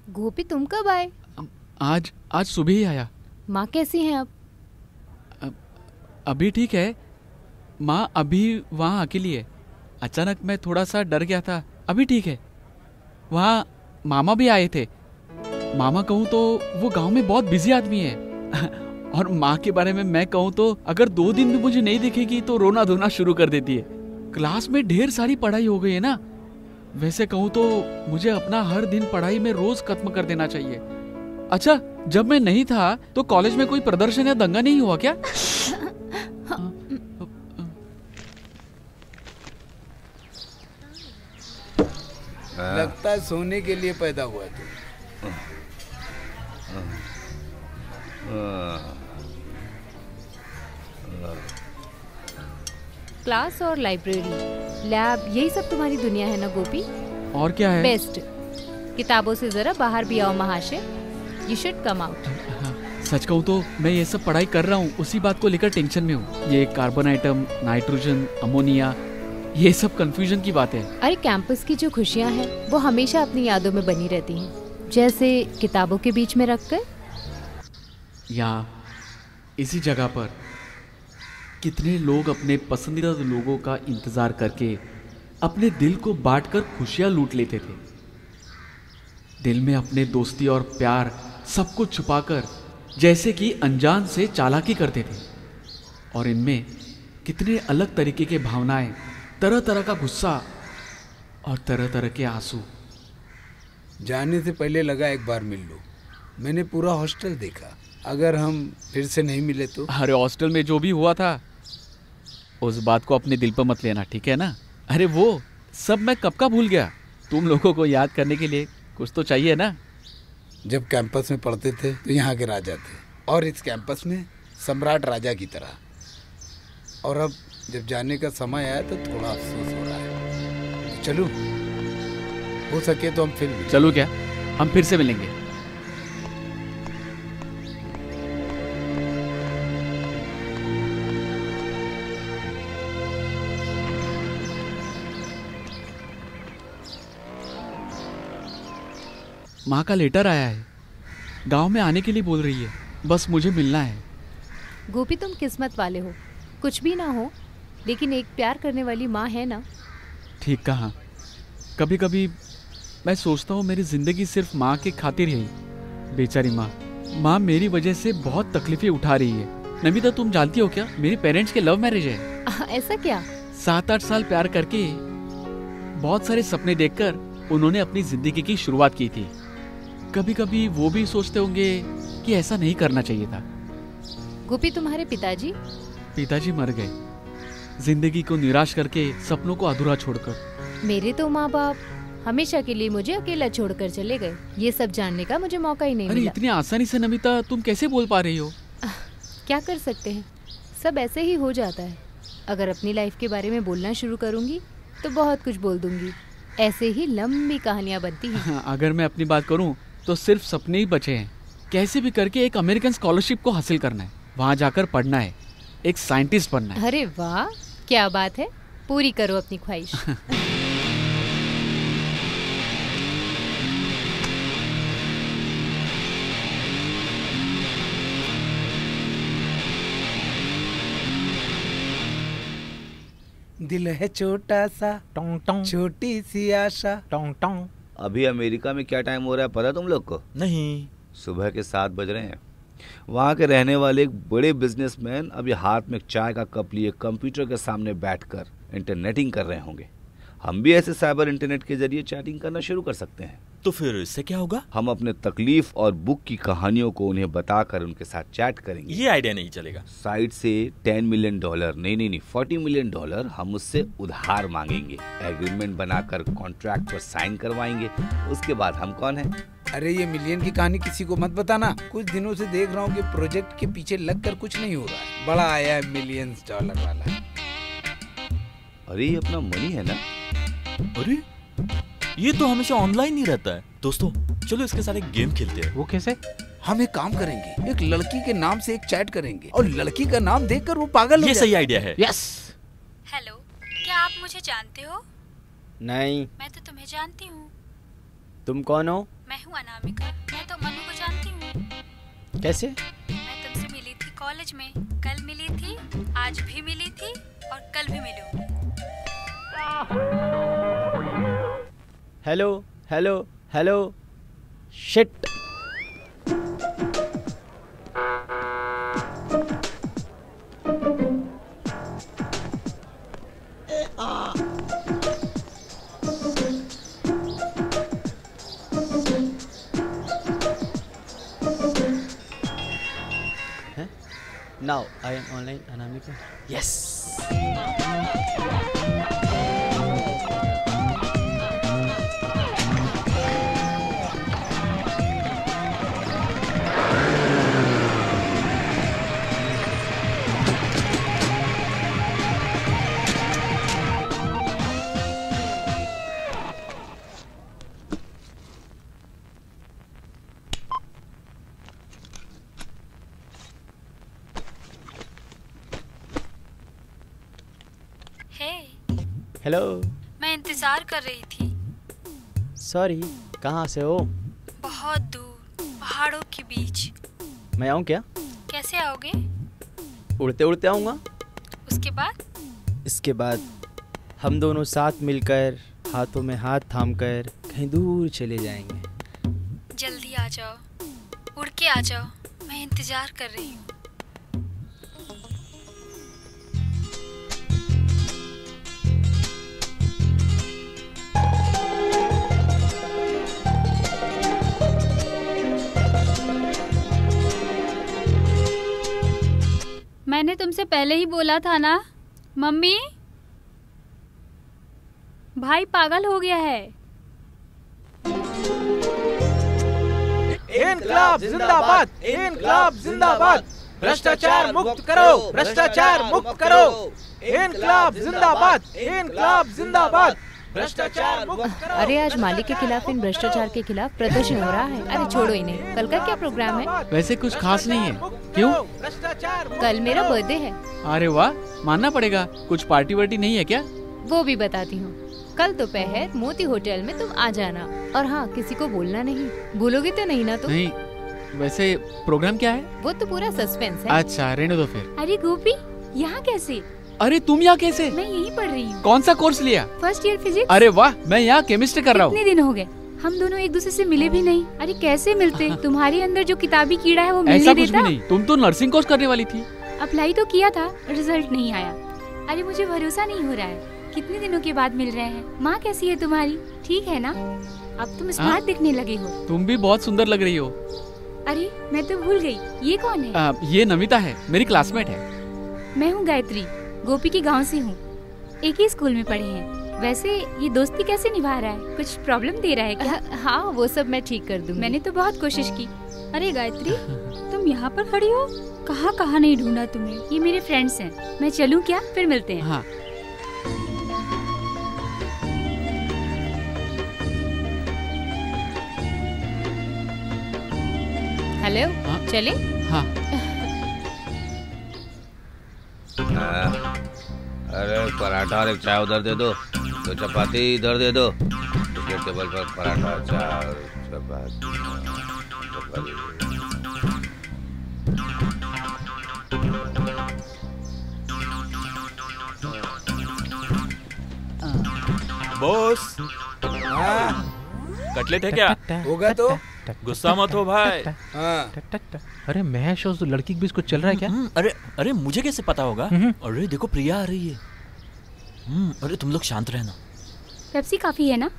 गोपी तुम कब आए? आज सुबह ही आया। माँ कैसी हैं अब? अभी ठीक है। माँ अभी वहाँ अकेली है। अचानक मैं थोड़ा सा डर गया था। अभी ठीक है। वहाँ मामा भी आए थे। मामा कहूँ तो वो गांव में बहुत बिजी आदमी है। और माँ के बारे में मैं कहूँ तो अगर 2 दिन भी मुझे नहीं दिखेगी तो रोना धोना शुरू कर देती है। क्लास में ढेर सारी पढ़ाई हो गई है ना। वैसे कहूँ तो मुझे अपना हर दिन पढ़ाई में रोज खत्म कर देना चाहिए। अच्छा, जब मैं नहीं था तो कॉलेज में कोई प्रदर्शन या दंगा नहीं हुआ क्या? लगता है सोने के लिए पैदा हुआ तू। क्लास और लाइब्रेरी, लैब, यही सब तुम्हारी दुनिया है ना गोपी? और क्या है? बेस्ट। किताबों से जरा बाहर भी आओ महाशय। You should come out. सच कहूँ तो मैं ये सब पढ़ाई कर रहा हूँ, उसी बात को लेकर टेंशन में हूँ। ये कार्बन आइटम, नाइट्रोजन, अमोनिया, ये सब कंफ्यूजन की बात है। अरे कैंपस की जो खुशियाँ हैं वो हमेशा अपनी यादों में बनी रहती हैं, जैसे किताबों के बीच में रख कर। यहाँ इसी जगह पर कितने लोग अपने पसंदीदा लोगों का इंतजार करके अपने दिल को बांटकर खुशियाँ लूट लेते थे। दिल में अपने दोस्ती और प्यार सब कुछ छुपाकर जैसे कि अनजान से चालाकी करते थे। और इनमें कितने अलग तरीके के भावनाएं, तरह तरह का गुस्सा और तरह तरह के आंसू। जाने से पहले लगा एक बार मिल लो। मैंने पूरा हॉस्टल देखा। अगर हम फिर से नहीं मिले तो? अरे हॉस्टल में जो भी हुआ था उस बात को अपने दिल पर मत लेना, ठीक है ना? अरे वो सब मैं कब का भूल गया। तुम लोगों को याद करने के लिए कुछ तो चाहिए ना। जब कैंपस में पढ़ते थे तो यहाँ के राजा थे, और इस कैंपस में सम्राट राजा की तरह। और अब जब जाने का समय आया तो थोड़ा अफसोस हो रहा है। तो चलो, हो सके तो हम फिर मिलें। चलो क्या? हम फिर से मिलेंगे। माँ का लेटर आया है। गांव में आने के लिए बोल रही है। बस मुझे मिलना है। गोपी तुम किस्मत वाले हो। कुछ भी ना हो लेकिन एक प्यार करने वाली माँ है ना। ठीक कहा। कभी कभी मैं सोचता हूँ मेरी जिंदगी सिर्फ माँ के खातिर ही। बेचारी माँ मेरी वजह से बहुत तकलीफें उठा रही है। नमिता, तुम जानती हो क्या, मेरे पेरेंट्स के लव मैरिज है। ऐसा क्या? 7-8 साल प्यार करके बहुत सारे सपने देखकर उन्होंने अपनी जिंदगी की शुरुआत की थी। कभी कभी वो भी सोचते होंगे कि ऐसा नहीं करना चाहिए था। गोपी, तुम्हारे पिताजी? पिताजी मर गए, जिंदगी को निराश करके, सपनों को अधूरा छोड़कर। मेरे तो माँ बाप हमेशा के लिए मुझे अकेला छोड़कर चले गए। ये सब जानने का मुझे मौका ही नहीं मिला। इतनी आसानी से नमिता तुम कैसे बोल पा रही हो? क्या कर सकते हैं, सब ऐसे ही हो जाता है। अगर अपनी लाइफ के बारे में बोलना शुरू करूंगी तो बहुत कुछ बोल दूंगी। ऐसे ही लंबी कहानियां बनती हैं। अगर मैं अपनी बात करूं तो सिर्फ सपने ही बचे हैं। कैसे भी करके एक अमेरिकन स्कॉलरशिप को हासिल करना है, वहां जाकर पढ़ना है, एक साइंटिस्ट बनना है। अरे वाह, क्या बात है, पूरी करो अपनी ख्वाहिश। दिल है छोटा सा, टोंग टोंग छोटी सी आशा। टोंग टोंग। अभी अमेरिका में क्या टाइम हो रहा है पता तुम लोग को? नहीं। सुबह के 7 बज रहे हैं। वहाँ के रहने वाले एक बड़े बिजनेसमैन अभी हाथ में चाय का कप लिए कंप्यूटर के सामने बैठकर इंटरनेटिंग कर रहे होंगे। हम भी ऐसे साइबर इंटरनेट के जरिए चैटिंग करना शुरू कर सकते हैं। तो फिर इससे क्या होगा? हम अपने तकलीफ और बुक की कहानियों को उन्हें बताकर उनके साथ चैट करेंगे। ये आइडिया नहीं चलेगा। साइट से $10 मिलियन, नहीं, $40 मिलियन हम उससे उधार मांगेंगे। एग्रीमेंट बनाकर कॉन्ट्रैक्ट पर साइन करवाएंगे। उसके बाद हम कौन है? अरे ये मिलियन की कहानी किसी को मत बताना। कुछ दिनों से देख रहा हूँ कि प्रोजेक्ट के पीछे लगकर कुछ नहीं हो रहा है। बड़ा आया है $मिलियंस वाला। अरे ये अपना मनी है ना? अरे ये तो हमेशा ऑनलाइन ही रहता है। दोस्तों चलो इसके साथ एक गेम खेलते हैं। वो कैसे? हम एक काम करेंगे, एक लड़की के नाम से एक चैट करेंगे और लड़की का नाम देखकर वो पागल हो ये जाए। सही आइडिया है। यस। हेलो, क्या आप मुझे जानते हो? नहीं। मैं तो तुम्हें जानती हूँ। तुम कौन हो? मैं हूँ अनामिका। मैं तो मनु को जानती हूँ। कैसे? मैं तुमसे मिली थी कॉलेज में, कल मिली थी, आज भी मिली थी और कल भी मिलूंगी। Hello hello hello. Shit. Now I am online, Anamika. Yes. Hello. मैं इंतजार कर रही थी। सॉरी, कहाँ से हो? बहुत दूर, पहाड़ों के बीच। मैं आऊँ क्या? कैसे आओगे? उड़ते उड़ते आऊँगा। उसके बाद? इसके बाद हम दोनों साथ मिलकर हाथों में हाथ थामकर कहीं दूर चले जाएंगे। जल्दी आ जाओ, उड़ के आ जाओ, मैं इंतजार कर रही हूँ। मैंने तुमसे पहले ही बोला था ना। मम्मी, भाई पागल हो गया है। इनकलाब जिंदाबाद, इनकलाब जिंदाबाद, भ्रष्टाचार मुक्त करो, भ्रष्टाचार मुक्त करो। इनकलाब जिंदाबाद, इनकलाब जिंदाबाद, भ्रष्टाचार मुक्त करो। अरे आज मालिक के खिलाफ, इन भ्रष्टाचार के खिलाफ प्रदर्शन हो रहा है। अरे छोड़ो इन्हें, कल का क्या प्रोग्राम है? वैसे कुछ खास नहीं है। क्यों? कल मेरा बर्थडे है। अरे वाह, मानना पड़ेगा। कुछ पार्टी वार्टी नहीं है क्या? वो भी बताती हूँ। कल दोपहर मोती होटल में तुम आ जाना। और हाँ, किसी को बोलना नहीं। भूलोगी तो नहीं ना तुम? नहीं। वैसे प्रोग्राम क्या है? वो तो पूरा सस्पेंस है। अच्छा, रहने दो फिर। अरे गोपी, यहाँ कैसे? अरे तुम यहाँ कैसे? मैं यहीं पढ़ रही हूँ। कौन सा कोर्स लिया? First year physics. अरे वाह, मैं यहाँ केमिस्ट्री कर रहा हूँ। कितने दिन हो गए, हम दोनों एक दूसरे से मिले भी नहीं। अरे कैसे मिलते? तुम्हारे अंदर जो किताबी कीड़ा है वो मिल नहीं देता। ऐसा कुछ भी नहीं, तुम तो नर्सिंग कोर्स करने वाली थी। अप्लाई तो किया था, रिजल्ट नहीं आया। अरे मुझे भरोसा नहीं हो रहा है, कितने दिनों के बाद मिल रहे हैं। माँ कैसी है तुम्हारी? ठीक है ना? अब तुम स्मार्ट दिखने लगे हो। तुम भी बहुत सुंदर लग रही हो। अरे मैं तो भूल गई, ये कौन है? ये नमिता है, मेरी क्लासमेट है। मैं हूँ गायत्री, गोपी के गांव से हूँ। एक ही स्कूल में पढ़े हैं। वैसे ये दोस्ती कैसे निभा रहा है? कुछ प्रॉब्लम दे रहा है क्या? हाँ, वो सब मैं ठीक कर दूंगी। मैंने तो बहुत कोशिश की। अरे गायत्री, तुम यहाँ पर खड़ी हो? कहाँ कहाँ नहीं ढूंढा तुम्हें। ये मेरे फ्रेंड्स हैं, मैं चलूँ क्या? फिर मिलते हैं। हाँ। हेलो, चले? हाँ। अरे पराठा और एक चाय उधर दे दो, तो चपाती इधर दे दो। इसके टेबल पर पराठा, चाय, चपाती। बॉस, कटलेट है क्या? होगा तो। गुस्सा मत हो भाई। हाँ। अरे महेश, उस लड़की के बीच कुछ चल रहा है क्या? अरे अरे मुझे कैसे पता होगा? अरे देखो प्रिया आ रही है। अरे तुम लोग शांत रहना। पेप्सी काफी है ना?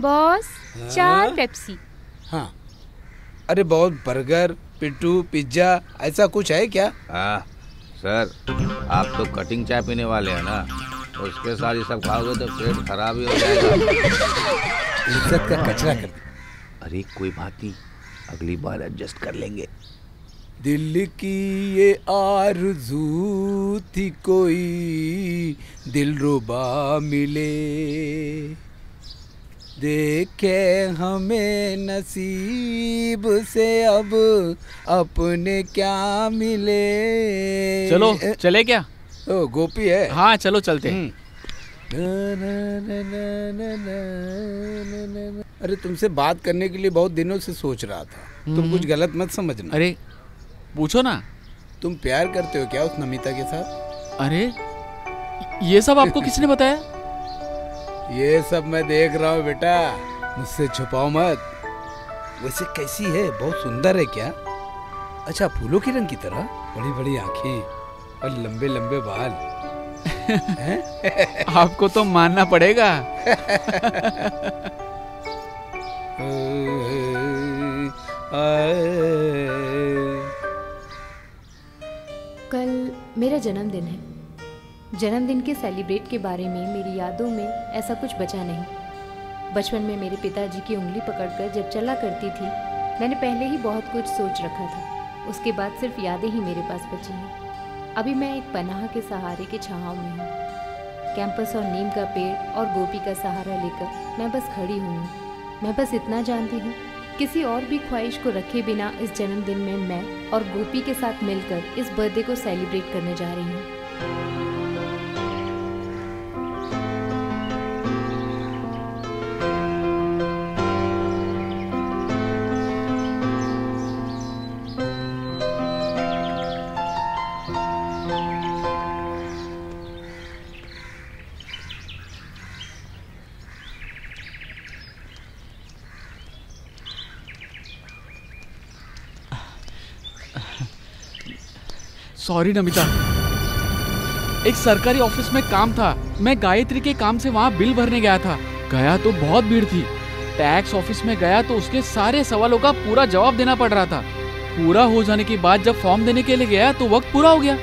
Boss, 4 Pepsi. हाँ। अरे बहुत बर्गर, पिट्टू, पिज्जा ऐसा कुछ है क्या? हाँ सर, आप तो कटिंग चाय पीने वाले हैं ना, उसके साथ ये सब खाओगे तो पेट खराब ही हो जाएगा। इज्जत का कचरा कर दे। अरे कोई बात नहीं, अगली बार एडजस्ट कर लेंगे। दिल की ये आरज़ू थी कोई दिलरुबा मिले, देखे हमें नसीब से अब अपने क्या मिले। चलो चले क्या? ओ गोपी है। हाँ चलो चलते हैं। अरे तुमसे बात करने के लिए बहुत दिनों से सोच रहा था, तुम कुछ गलत मत समझना। अरे पूछो ना। तुम प्यार करते हो क्या उस नमिता के साथ? अरे ये सब आपको किसने बताया? ये सब मैं देख रहा हूँ बेटा, मुझसे छुपाओ मत। वैसे कैसी है, बहुत सुंदर है क्या? अच्छा फूलों की रंग की तरह, बड़ी बड़ी आंखें और लंबे लंबे बाल। आपको तो मानना पड़ेगा। कल मेरा जन्मदिन है। जन्मदिन के सेलिब्रेट के बारे में मेरी यादों में ऐसा कुछ बचा नहीं। बचपन में मेरे पिताजी की उंगली पकड़कर जब चला करती थी, मैंने पहले ही बहुत कुछ सोच रखा था। उसके बाद सिर्फ यादें ही मेरे पास बची हैं। अभी मैं एक पनाह के सहारे की छाँव में हूँ। कैंपस और नीम का पेड़ और गोपी का सहारा लेकर मैं बस खड़ी हुई हूँ। मैं बस इतना जानती हूँ, किसी और भी ख्वाहिश को रखे बिना इस जन्मदिन में मैं और गोपी के साथ मिलकर इस बर्थडे को सेलिब्रेट करने जा रही हूँ। सॉरी नमिता, एक सरकारी ऑफिस में काम था। मैं गायत्री के काम से वहाँ बिल भरने गया था। गया तो बहुत भीड़ थी। टैक्स ऑफिस में गया तो उसके सारे सवालों का पूरा जवाब देना पड़ रहा था। पूरा हो जाने के बाद जब फॉर्म देने के लिए गया तो वक्त पूरा हो गया।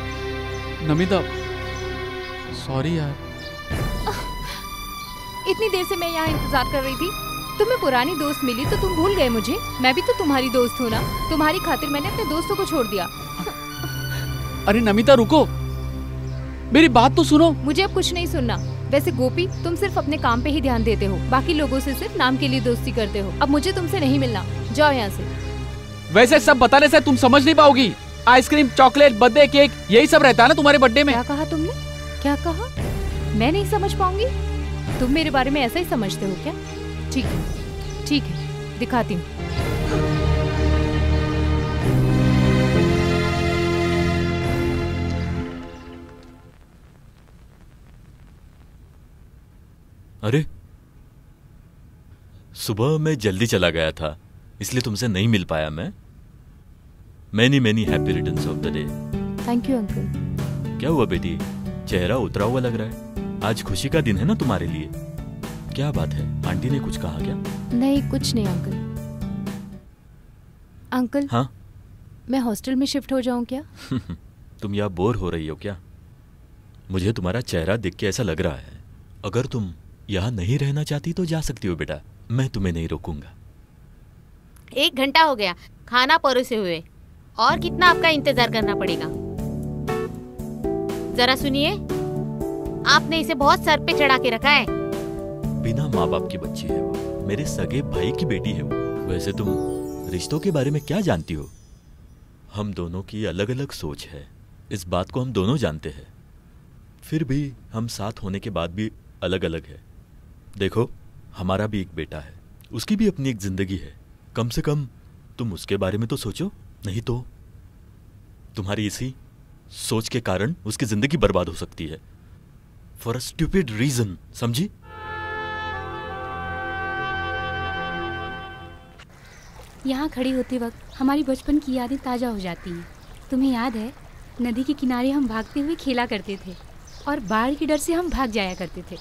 नमिता सॉरी यार। इतनी देर से मैं यहाँ इंतजार कर रही थी। तुम्हें पुरानी दोस्त मिली तो तुम भूल गए मुझे। मैं भी तो तुम्हारी दोस्त हूँ ना। तुम्हारी खातिर मैंने अपने दोस्तों को छोड़ दिया। अरे नमिता रुको, मेरी बात तो सुनो। मुझे अब कुछ नहीं सुनना। वैसे गोपी, तुम सिर्फ अपने काम पे ही ध्यान देते हो, बाकी लोगों से सिर्फ नाम के लिए दोस्ती करते हो। अब मुझे तुमसे नहीं मिलना, जाओ यहाँ से। वैसे सब बताने से तुम समझ नहीं पाओगी। आइसक्रीम, चॉकलेट, बर्थडे केक, यही सब रहता है ना तुम्हारे बर्थडे में। क्या कहा तुमने? क्या कहा? मैं नहीं समझ पाऊंगी? तुम मेरे बारे में ऐसा ही समझते हो क्या? ठीक है, ठीक है, दिखाती हूँ। अरे सुबह मैं जल्दी चला गया था, इसलिए तुमसे नहीं मिल पाया मैं। Many many happy returns of the day. Thank you uncle. क्या हुआ बेटी, चेहरा उतरा हुआ लग रहा है। आज खुशी का दिन है ना तुम्हारे लिए। क्या बात है, आंटी ने कुछ कहा क्या? नहीं, कुछ नहीं अंकल। अंकल, हाँ? मैं हॉस्टल में शिफ्ट हो जाऊं क्या? तुम यहाँ बोर हो रही हो क्या? मुझे तुम्हारा चेहरा देख के ऐसा लग रहा है। अगर तुम यहाँ नहीं रहना चाहती तो जा सकती हो बेटा, मैं तुम्हें नहीं रोकूंगा। 1 घंटा हो गया खाना परोसे हुए, और कितना आपका इंतजार करना पड़ेगा? जरा सुनिए, आपने इसे बहुत सर पे चढ़ा के रखा है। बिना माँ बाप की बच्ची है वो, मेरे सगे भाई की बेटी है वो। वैसे तुम रिश्तों के बारे में क्या जानती हो? हम दोनों की अलग अलग सोच है, इस बात को हम दोनों जानते हैं। फिर भी हम साथ होने के बाद भी अलग अलग है। देखो, हमारा भी एक बेटा है, उसकी भी अपनी एक जिंदगी है। कम से कम तुम उसके बारे में तो सोचो, नहीं तो तुम्हारी इसी सोच के कारण उसकी जिंदगी बर्बाद हो सकती है। फॉर अ स्टूपिड रीजन, समझी? यहाँ खड़ी होते वक्त हमारी बचपन की यादें ताज़ा हो जाती हैं। तुम्हें याद है, नदी के किनारे हम भागते हुए खेला करते थे और बाढ़ के डर से हम भाग जाया करते थे।